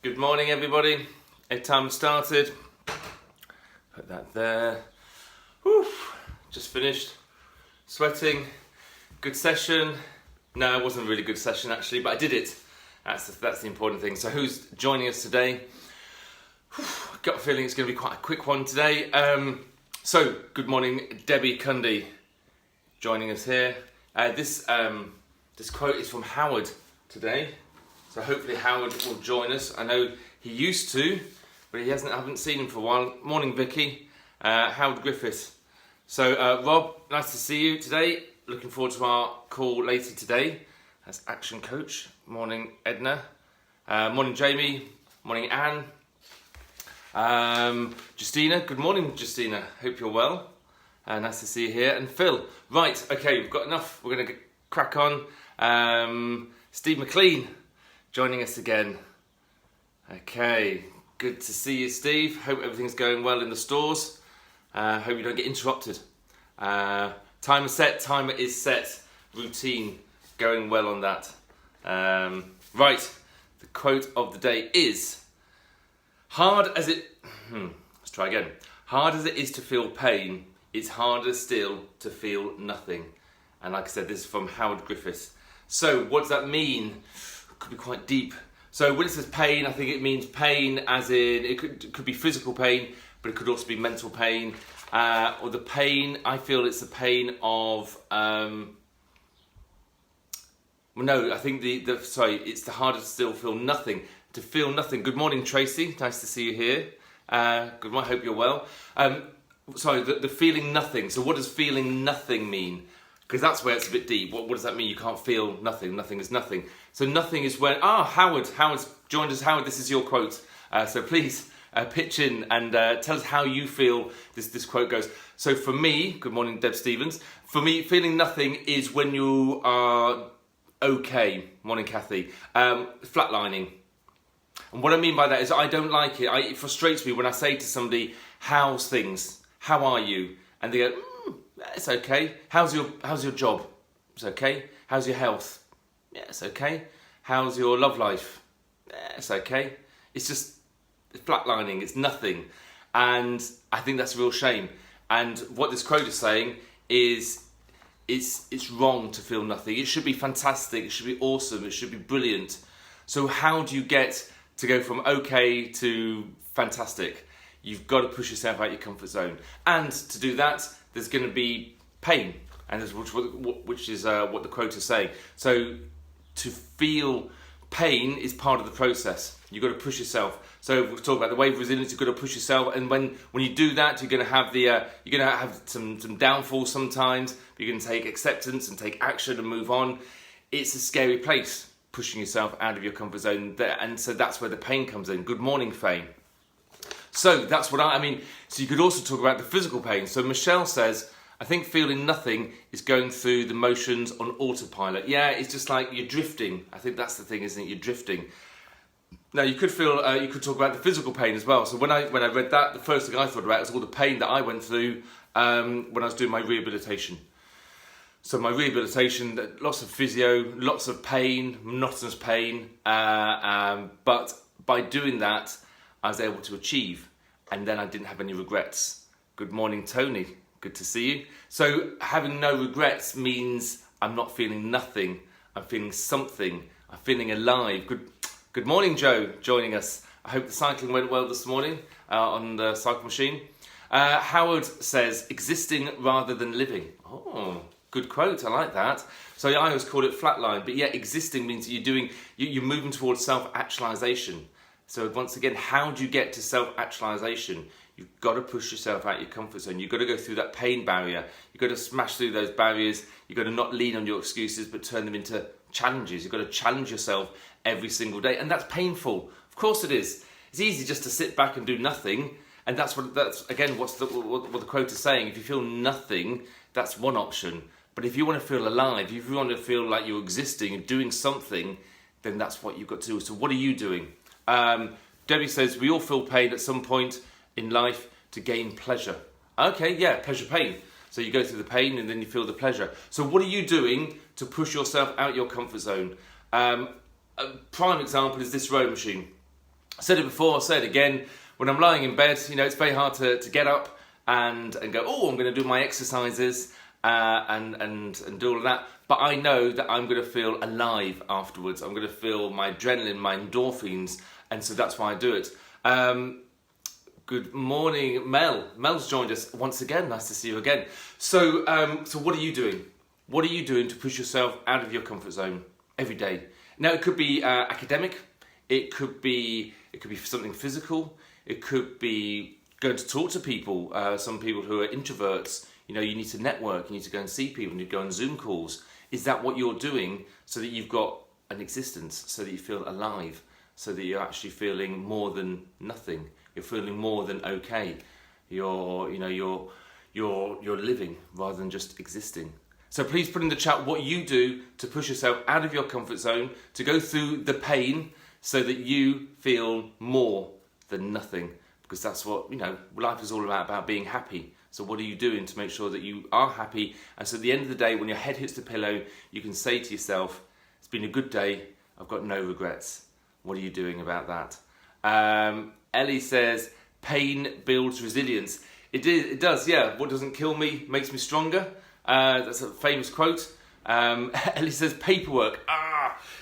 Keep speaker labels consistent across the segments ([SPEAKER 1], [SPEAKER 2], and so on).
[SPEAKER 1] Good morning, everybody. Time started. Put that there. Whew. Just finished. Sweating. Good session. No, it wasn't a really good session actually, but I did it. That's the important thing. So who's joining us today? I've got a feeling it's going to be quite a quick one today. So, good morning, Debbie Cundy joining us here. This quote is from Howard today. So hopefully Howard will join us. I know he used to, but I haven't seen him for a while. Morning, Vicky. Howard Griffiths. So, Rob, nice to see you today. Looking forward to our call later today as Action Coach. Morning, Edna. Morning, Jamie. Morning, Anne. Justina. Good morning, Justina. Hope you're well. Nice to see you here. And Phil. Right, okay, we've got enough. We're going to crack on. Steve McLean joining us again. Okay, good to see you, Steve. Hope everything's going well in the stores. Hope you don't get interrupted. Timer is set. Routine going well on that. Right, the quote of the day is: hard as it is to feel pain, it's harder still to feel nothing. And like I said, this is from Howard Griffiths. So what does that mean? Could be quite deep. So when it says pain, I think it means pain as in, it could be physical pain, but it could also be mental pain. Or the pain, I feel it's the pain of, it's the harder to still feel nothing. To feel nothing. Good morning, Tracy. Nice to see you here. Good morning, I hope you're well. The feeling nothing. So what does feeling nothing mean? Because that's where it's a bit deep. What does that mean? You can't feel nothing. Nothing is nothing. So nothing is when... Howard's joined us. Howard, this is your quote. So please pitch in and tell us how you feel this quote goes. So for me, good morning, Deb Stevens. For me, feeling nothing is when you are okay. Morning, Kathy. Flatlining. And what I mean by that is I don't like it. It frustrates me when I say to somebody, how's things? How are you? And they go, it's okay. How's your job? It's okay. How's your health? Yeah, it's okay. How's your love life? Yeah, it's okay. It's just flatlining. It's nothing. And I think that's a real shame. And what this quote is saying is it's wrong to feel nothing. It should be fantastic. It should be awesome. It should be brilliant. So how do you get to go from okay to fantastic? You've got to push yourself out your comfort zone. And to do that, there's going to be pain, and which is what the quote is saying. So to feel pain is part of the process. You've got to push yourself. So we've talked about the wave of resilience. You've got to push yourself, and when you do that, you're going to have some downfalls sometimes. But you're going to take acceptance and take action and move on. It's a scary place, pushing yourself out of your comfort zone there, and so that's where the pain comes in. Good morning, Faye. So that's what I mean. So you could also talk about the physical pain. So Michelle says, I think feeling nothing is going through the motions on autopilot. Yeah, it's just like you're drifting. I think that's the thing, isn't it? You're drifting. Now you could talk about the physical pain as well. So when I read that, the first thing I thought about was all the pain that I went through when I was doing my rehabilitation. So my rehabilitation, lots of physio, lots of pain, monotonous pain. But by doing that, I was able to achieve, and then I didn't have any regrets. Good morning, Tony. Good to see you. So having no regrets means I'm not feeling nothing. I'm feeling something. I'm feeling alive. Good morning, Joe, joining us. I hope the cycling went well this morning on the cycle machine. Howard says, existing rather than living. Oh, good quote. I like that. So I always call it flatline, but yeah, existing means that you're moving towards self-actualization. So once again, how do you get to self-actualization? You've got to push yourself out your comfort zone. You've got to go through that pain barrier. You've got to smash through those barriers. You've got to not lean on your excuses, but turn them into challenges. You've got to challenge yourself every single day. And that's painful. Of course it is. It's easy just to sit back and do nothing. And that's what the quote is saying. If you feel nothing, that's one option. But if you want to feel alive, if you want to feel like you're existing and doing something, then that's what you've got to do. So what are you doing? Debbie says, we all feel pain at some point in life to gain pleasure. Okay, yeah, pleasure, pain. So you go through the pain and then you feel the pleasure. So what are you doing to push yourself out your comfort zone? A prime example is this rowing machine. I said it before, I'll say it again. When I'm lying in bed, it's very hard to get up and go, oh, I'm going to do my exercises and do all of that. But I know that I'm going to feel alive afterwards. I'm going to feel my adrenaline, my endorphins, and so that's why I do it. Good morning, Mel. Mel's joined us once again. Nice to see you again. So what are you doing? What are you doing to push yourself out of your comfort zone every day? Now, it could be academic. It could be something physical. It could be going to talk to people. Some people who are introverts, you need to network. You need to go and see people. You need to go on Zoom calls. Is that what you're doing so that you've got an existence, so that you feel alive, so that you're actually feeling more than nothing? You're feeling more than okay. You're living rather than just existing. So please put in the chat what you do to push yourself out of your comfort zone, to go through the pain so that you feel more than nothing. Because that's what, life is all about being happy. So what are you doing to make sure that you are happy? And so at the end of the day, when your head hits the pillow, you can say to yourself, it's been a good day, I've got no regrets. What are you doing about that? Ellie says, pain builds resilience. It does, yeah. What doesn't kill me makes me stronger. That's a famous quote. Ellie says, paperwork.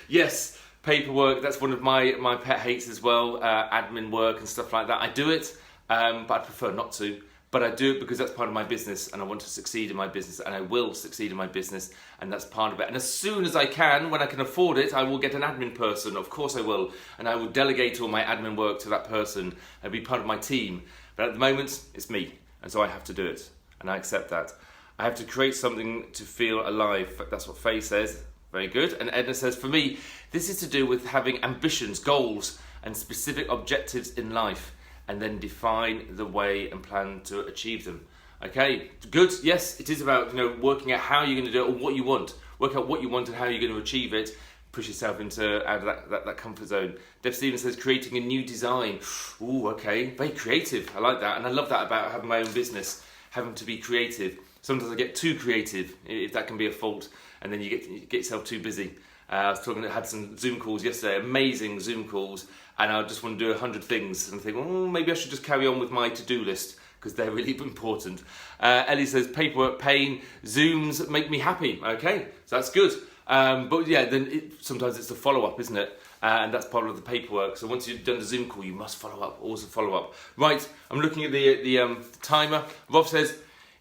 [SPEAKER 1] Yes, paperwork. That's one of my pet hates as well. Admin work and stuff like that. I do it, but I prefer not to. But I do it because that's part of my business, and I want to succeed in my business, and I will succeed in my business, and that's part of it. And as soon as I can, when I can afford it, I will get an admin person. Of course I will. And I will delegate all my admin work to that person and be part of my team. But at the moment, it's me. And so I have to do it. And I accept that. I have to create something to feel alive. That's what Faye says. Very good. And Edna says, for me, this is to do with having ambitions, goals, and specific objectives in life, and then define the way and plan to achieve them. Okay, good. Yes, it is about working out how you're going to do it, or what you want. Work out what you want and how you're going to achieve it. Push yourself out of that comfort zone. Deb Stevens says creating a new design. Ooh, okay, very creative. I like that, and I love that about having my own business, having to be creative. Sometimes I get too creative, if that can be a fault, and then you get yourself too busy. I had some Zoom calls yesterday, amazing Zoom calls, and I just want to do 100 things and think, well, maybe I should just carry on with my to-do list because they're really important. Ellie says, paperwork, pain, Zooms make me happy. Okay, so that's good. But yeah, then sometimes it's the follow-up, isn't it? And that's part of the paperwork. So once you've done the Zoom call, you must follow up, always a follow-up. Right, I'm looking at the timer. Rob says,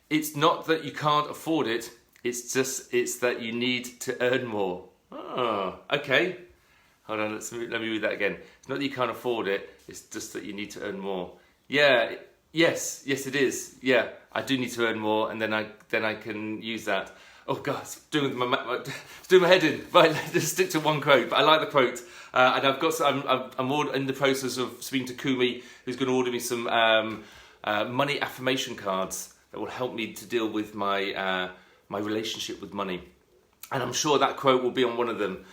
[SPEAKER 1] it's not that you can't afford it, it's that you need to earn more. Oh, okay. Hold on, let me read that again. It's not that you can't afford it, it's just that you need to earn more. Yeah, yes it is. Yeah, I do need to earn more, and then I can use that. Oh God, it's doing my head in. Right, let's just stick to one quote. But I like the quote, and I'm all in the process of speaking to Kumi, who's going to order me some money affirmation cards that will help me to deal with my relationship with money. And I'm sure that quote will be on one of them.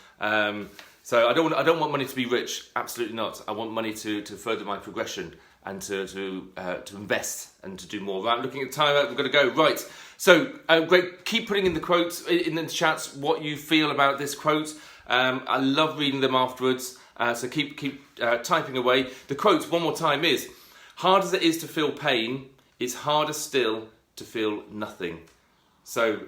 [SPEAKER 1] So I don't want money to be rich. Absolutely not. I want money to further my progression and to invest and to do more. Right, looking at the timer, we've got to go. Right. So great. Keep putting in the quotes in the chats what you feel about this quote. I love reading them afterwards. So keep typing away. The quote one more time is: hard as it is to feel pain, it's harder still to feel nothing. So,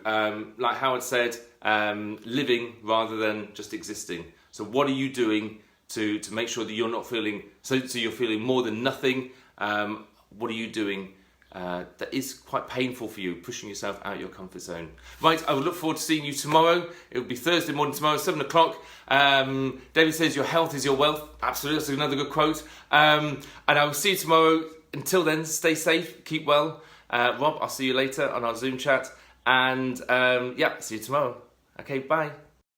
[SPEAKER 1] like Howard said, living rather than just existing. So what are you doing to make sure that you're not feeling, so you're feeling more than nothing? What are you doing that is quite painful for you, pushing yourself out of your comfort zone? Right, I would look forward to seeing you tomorrow. It will be Thursday morning tomorrow, 7 o'clock. David says, your health is your wealth. Absolutely, that's another good quote. And I will see you tomorrow. Until then, stay safe, keep well. Rob, I'll see you later on our Zoom chat. And yeah, see you tomorrow. Okay, bye.